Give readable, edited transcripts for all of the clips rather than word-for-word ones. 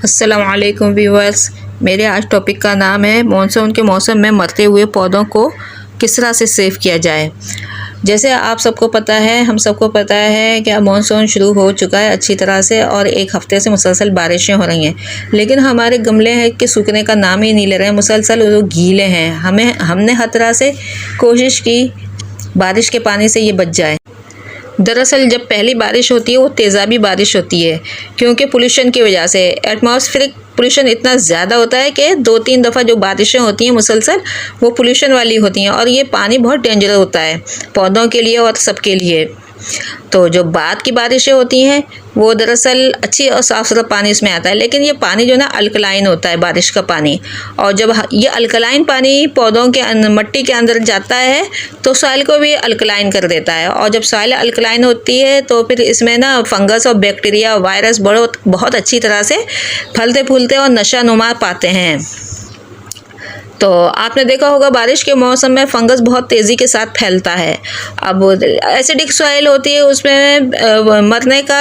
अस्सलामुअलैकुम व्यूअर्स। मेरे आज टॉपिक का नाम है मानसून के मौसम में मरते हुए पौधों को किस तरह से सेव किया जाए। जैसे आप सबको पता है, हम सबको पता है कि अब मानसून शुरू हो चुका है अच्छी तरह से और एक हफ्ते से मुसलसल बारिशें हो रही हैं, लेकिन हमारे गमले हैं कि सूखने का नाम ही नहीं ले रहे हैं, मुसलसल वो गीले हैं। हमने हर तरह से कोशिश की बारिश के पानी से ये बच जाए। दरअसल जब पहली बारिश होती है वो तेज़ाबी बारिश होती है, क्योंकि पोल्यूशन की वजह से एटमॉस्फेरिक पोल्यूशन इतना ज़्यादा होता है कि 2-3 दफ़ा जो बारिशें होती हैं मुसलसल वो पोल्यूशन वाली होती हैं, और ये पानी बहुत डेंजरस होता है पौधों के लिए और सबके लिए। तो जो बाद की बारिशें होती हैं वो दरअसल अच्छी और साफ़ सुथरा पानी इसमें आता है, लेकिन ये पानी जो ना अल्कलाइन होता है, बारिश का पानी। और जब ये अल्कलाइन पानी पौधों के मट्टी के अंदर जाता है तो सॉइल को भी अल्कलाइन कर देता है, और जब सॉइल अल्कलाइन होती है तो फिर इसमें ना फंगस और बैक्टीरिया वायरस बहुत अच्छी तरह से फलते फूलते और नशा नुमा पाते हैं। तो आपने देखा होगा बारिश के मौसम में फंगस बहुत तेज़ी के साथ फैलता है। अब एसिडिक सॉइल होती है, उसमें मरने का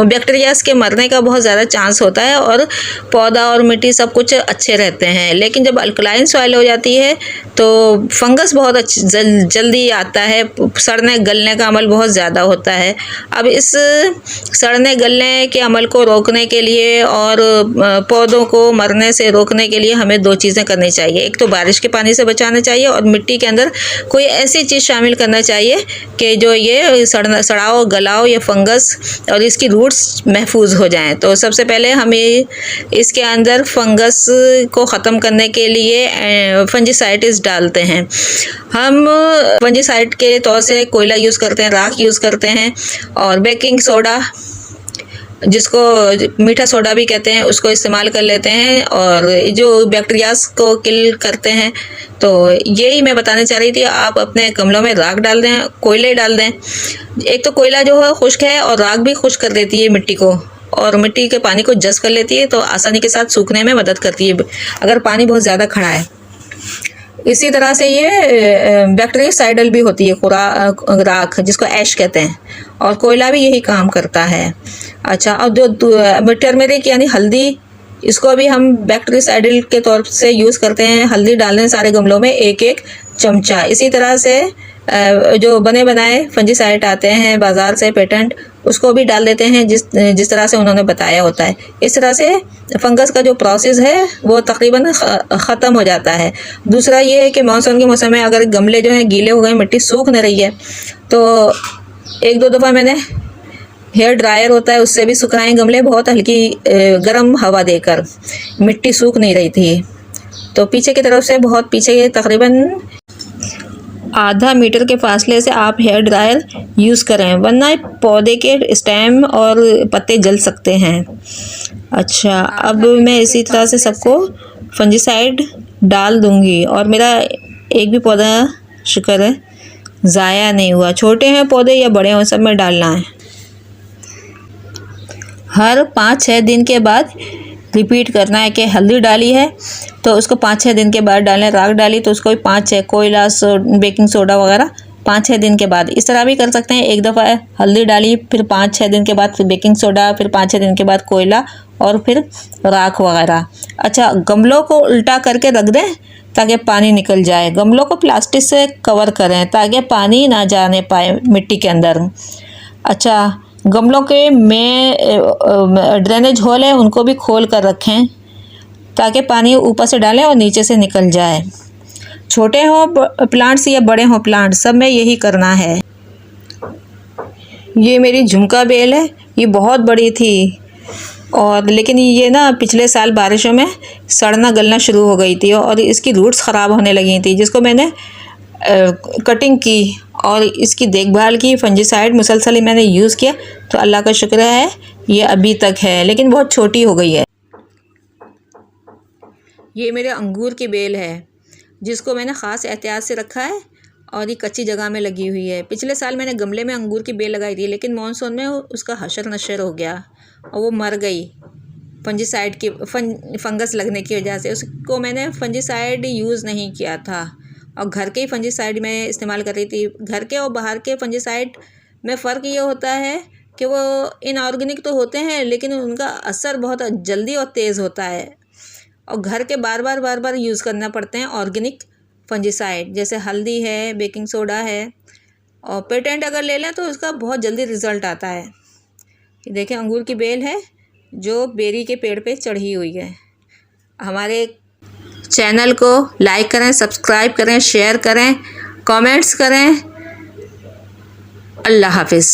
बैक्टीरियाज के मरने का बहुत ज़्यादा चांस होता है, और पौधा और मिट्टी सब कुछ अच्छे रहते हैं। लेकिन जब अल्कलाइन सॉइल हो जाती है तो फंगस बहुत जल्दी आता है, सड़ने गलने का अमल बहुत ज़्यादा होता है। अब इस सड़ने गलने के अमल को रोकने के लिए और पौधों को मरने से रोकने के लिए हमें 2 चीज़ें करनी चाहिए। एक तो बारिश के पानी से बचाना चाहिए, और मिट्टी के अंदर कोई ऐसी चीज़ शामिल करना चाहिए कि जो ये सड़ाओ गलाओ ये फंगस और इसकी रूट्स महफूज हो जाएं। तो सबसे पहले हमें इसके अंदर फंगस को ख़त्म करने के लिए फंजीसाइड्स डालते हैं। हम फंजीसाइड के तौर से कोयला यूज़ करते हैं, राख यूज़ करते हैं, और बेकिंग सोडा जिसको मीठा सोडा भी कहते हैं उसको इस्तेमाल कर लेते हैं, और जो बैक्टीरियाज को किल करते हैं। तो यही मैं बताना चाह रही थी, आप अपने गमलों में राख डाल दें, कोयले डाल दें। एक तो कोयला जो है खुश्क है, और राख भी खुश्क कर देती है मिट्टी को, और मिट्टी के पानी को जज़्ब कर लेती है, तो आसानी के साथ सूखने में मदद करती है अगर पानी बहुत ज़्यादा खड़ा है। इसी तरह से ये बैक्टीरियासाइडल भी होती है राख, जिसको ऐश कहते हैं, और कोयला भी यही काम करता है। अच्छा, और जो टर्मेरिक यानी हल्दी, इसको भी हम बैक्टीरियासाइडल के तौर से यूज़ करते हैं। हल्दी डालते हैं सारे गमलों में 1-1 चमचा। इसी तरह से जो बने बनाए फंजीसाइड आते हैं बाज़ार से पेटेंट, उसको भी डाल देते हैं जिस तरह से उन्होंने बताया होता है। इस तरह से फंगस का जो प्रोसेस है वो तकरीबन ख़त्म हो जाता है। दूसरा ये है कि मानसून के मौसम में अगर गमले जो हैं गीले हो गए, मिट्टी सूख न रही है, तो 1-2 दफ़ा मैंने हेयर ड्रायर होता है उससे भी सुखाएं गमले, बहुत हल्की गर्म हवा देकर। मिट्टी सूख नहीं रही थी तो पीछे की तरफ से, बहुत पीछे तकरीबन आधा मीटर के फासले से आप हेयर ड्रायर यूज़ करें, वरना पौधे के स्टेम और पत्ते जल सकते हैं। अच्छा, अब मैं इसी तरह से सबको फंजीसाइड डाल दूंगी, और मेरा एक भी पौधा शुक्र है ज़ाया नहीं हुआ। छोटे हैं पौधे या बड़े हों, सब में डालना है। हर 5-6 दिन के बाद रिपीट करना है कि हल्दी डाली है तो उसको 5-6 दिन के बाद डालें, राख डाली तो उसको 5-6 कोयला बेकिंग सोडा वगैरह 5-6 दिन के बाद। इस तरह भी कर सकते हैं, एक दफ़ा हल्दी डाली, फिर 5-6 दिन के बाद फिर बेकिंग सोडा, फिर 5-6 दिन के बाद कोयला, और फिर राख वगैरह। अच्छा, गमलों को उल्टा करके रख दें ताकि पानी निकल जाए। गमलों को प्लास्टिक से कवर करें ताकि पानी ना जाने पाए मिट्टी के अंदर। अच्छा, गमलों के में ड्रेनेज होल है उनको भी खोल कर रखें ताकि पानी ऊपर से डालें और नीचे से निकल जाए। छोटे हों प्लांट्स या बड़े हों प्लांट्स, सब में यही करना है। ये मेरी झुमका बेल है, ये बहुत बड़ी थी, और लेकिन ये ना पिछले साल बारिशों में सड़ना गलना शुरू हो गई थी, और इसकी रूट्स ख़राब होने लगी थी, जिसको मैंने कटिंग की और इसकी देखभाल की। फंजीसाइड मुसलसल मैंने यूज़ किया, तो अल्लाह का शुक्र है ये अभी तक है, लेकिन बहुत छोटी हो गई है। ये मेरे अंगूर की बेल है, जिसको मैंने ख़ास एहतियात से रखा है, और ये कच्ची जगह में लगी हुई है। पिछले साल मैंने गमले में अंगूर की बेल लगाई थी, लेकिन मानसून में उसका हशर नशर हो गया और वो मर गई फंजीसाइड की फंगस लगने की वजह से। उसको मैंने फंजीसाइड यूज़ नहीं किया था, और घर के ही फंजीसाइड मैं इस्तेमाल कर रही थी। घर के और बाहर के फंजीसाइड में फ़र्क ये होता है कि वो इनऑर्गेनिक तो होते हैं लेकिन उनका असर बहुत जल्दी और तेज़ होता है, और घर के बार बार यूज़ करना पड़ते हैं ऑर्गेनिक फंजीसाइड, जैसे हल्दी है, बेकिंग सोडा है। और पेटेंट अगर ले लें तो उसका बहुत जल्दी रिज़ल्ट आता है। ये देखें, अंगूर की बेल है जो बेरी के पेड़ पे चढ़ी हुई है। हमारे चैनल को लाइक करें, सब्सक्राइब करें, शेयर करें, कमेंट्स करें। अल्लाह हाफिज़।